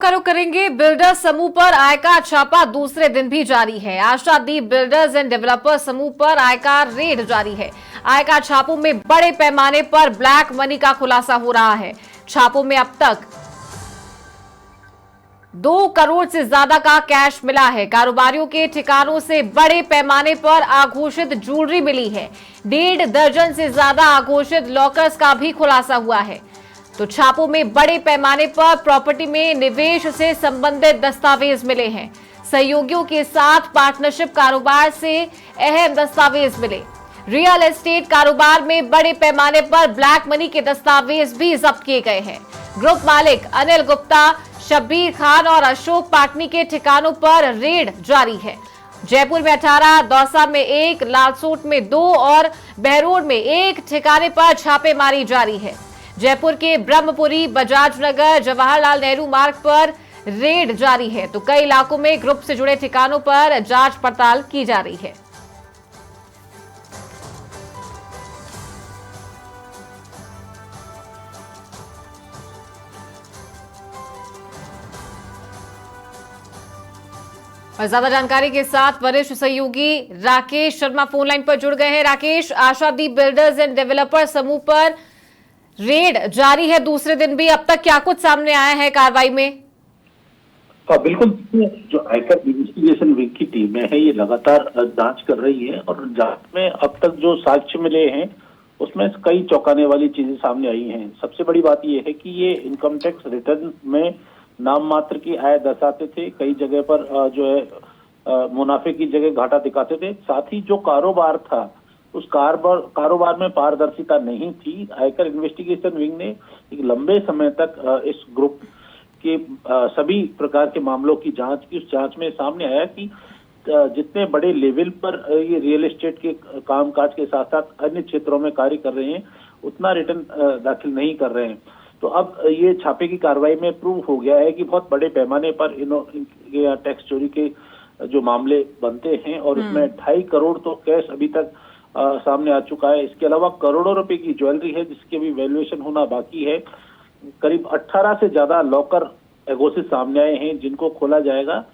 करेंगे। बिल्डर्स समूह पर आयकर छापा दूसरे दिन भी जारी है। आशादीप बिल्डर्स एंड डेवलपर्स समूह पर आयकर रेड जारी है। आयकर छापों में बड़े पैमाने पर ब्लैक मनी का खुलासा हो रहा है। छापों में अब तक 2 करोड़ से ज्यादा का कैश मिला है। कारोबारियों के ठिकानों से बड़े पैमाने पर आघोषित ज्वेलरी मिली है। 1.5 दर्जन से ज्यादा आघोषित लॉकर्स का भी खुलासा हुआ है। तो छापों में बड़े पैमाने पर प्रॉपर्टी में निवेश से संबंधित दस्तावेज मिले हैं। सहयोगियों के साथ पार्टनरशिप कारोबार से अहम दस्तावेज मिले। रियल एस्टेट कारोबार में बड़े पैमाने पर ब्लैक मनी के दस्तावेज भी जब्त किए गए हैं। ग्रुप मालिक अनिल गुप्ता, शब्बीर खान और अशोक पाटनी के ठिकानों पर रेड जारी है। जयपुर में 18, दौसा में 1, लालसोट में 2 और बहरोड में 1 ठिकाने पर छापेमारी जारी है। जयपुर के ब्रह्मपुरी, बजाज नगर, जवाहरलाल नेहरू मार्ग पर रेड जारी है। तो कई इलाकों में ग्रुप से जुड़े ठिकानों पर जांच पड़ताल की जा रही है। और ज्यादा जानकारी के साथ वरिष्ठ सहयोगी राकेश शर्मा फोन लाइन पर जुड़ गए हैं। Rakesh, Ashadeep builders end developer समूह पर रेड जारी है दूसरे दिन भी, अब तक क्या कुछ सामने आया है कार्रवाई में? बिल्कुल, जो आयकर इन्वेस्टिगेशन विंग की टीमें हैं ये लगातार जांच कर रही है और जांच में अब तक जो साक्ष्य मिले हैं उसमें कई चौंकाने वाली चीजें सामने आई हैं। सबसे बड़ी बात ये है कि ये इनकम टैक्स रिटर्न में नाम मात्र की आय दर्शाते थे, कई जगह पर जो है मुनाफे की जगह घाटा दिखाते थे। साथ ही जो कारोबार था उस कारोबार में पारदर्शिता नहीं थी। आयकर इन्वेस्टिगेशन विंग ने एक लंबे समय तक इस ग्रुप के सभी प्रकार के मामलों की जांच की। उस जांच में सामने आया कि जितने बड़े लेवल पर ये रियल एस्टेट के कामकाज के साथ साथ अन्य क्षेत्रों में कार्य कर रहे हैं उतना रिटर्न दाखिल नहीं कर रहे हैं। तो अब ये छापे की कार्रवाई में प्रूव हो गया है कि बहुत बड़े पैमाने पर इनके टैक्स चोरी के जो मामले बनते हैं और उसमें 2.5 करोड़ तो कैश अभी तक सामने आ चुका है। इसके अलावा करोड़ों रुपए की ज्वेलरी है जिसके भी वैल्यूएशन होना बाकी है। करीब 18 से ज्यादा लॉकर एगोसिस सामने आए हैं जिनको खोला जाएगा।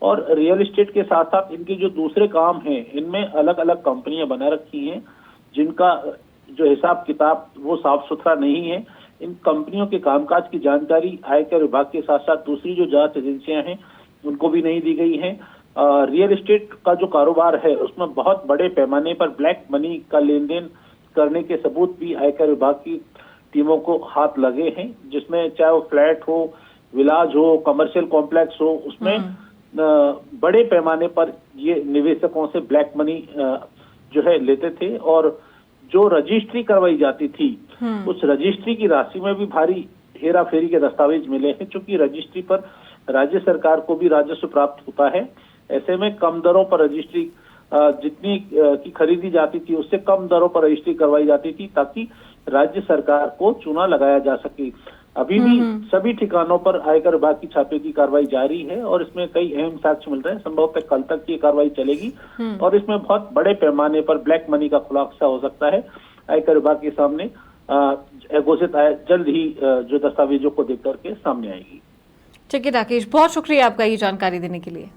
और रियल एस्टेट के साथ साथ इनके जो दूसरे काम हैं इनमें अलग अलग कंपनियां बना रखी हैं जिनका जो हिसाब किताब वो साफ सुथरा नहीं है। इन कंपनियों के कामकाज की जानकारी आयकर विभाग के साथ साथ दूसरी जो जांच एजेंसियां हैं उनको भी नहीं दी गई है। रियल एस्टेट का जो कारोबार है उसमें बहुत बड़े पैमाने पर ब्लैक मनी का लेन देन करने के सबूत भी आयकर विभाग की टीमों को हाथ लगे हैं, जिसमें चाहे वो फ्लैट हो, विलाज हो, कमर्शियल कॉम्प्लेक्स हो, उसमें बड़े पैमाने पर ये निवेशकों से ब्लैक मनी जो है लेते थे। और जो रजिस्ट्री करवाई जाती थी उस रजिस्ट्री की राशि में भी भारी हेरा फेरी के दस्तावेज मिले हैं। चूंकि रजिस्ट्री पर राज्य सरकार को भी राजस्व प्राप्त होता है, ऐसे में कम दरों पर रजिस्ट्री जितनी की खरीदी जाती थी उससे कम दरों पर रजिस्ट्री करवाई जाती थी ताकि राज्य सरकार को चूना लगाया जा सके। अभी भी सभी ठिकानों पर आयकर विभाग की छापे की कार्रवाई जारी है और इसमें कई अहम साक्ष्य मिल रहे हैं। संभवतः कल तक ये कार्रवाई चलेगी और इसमें बहुत बड़े पैमाने पर ब्लैक मनी का खुलासा हो सकता है। आयकर विभाग के सामने घोषित आय जल्द ही जो दस्तावेजों को देख करके सामने आएगी। ठीक है राकेश, बहुत शुक्रिया आपका ये जानकारी देने के लिए।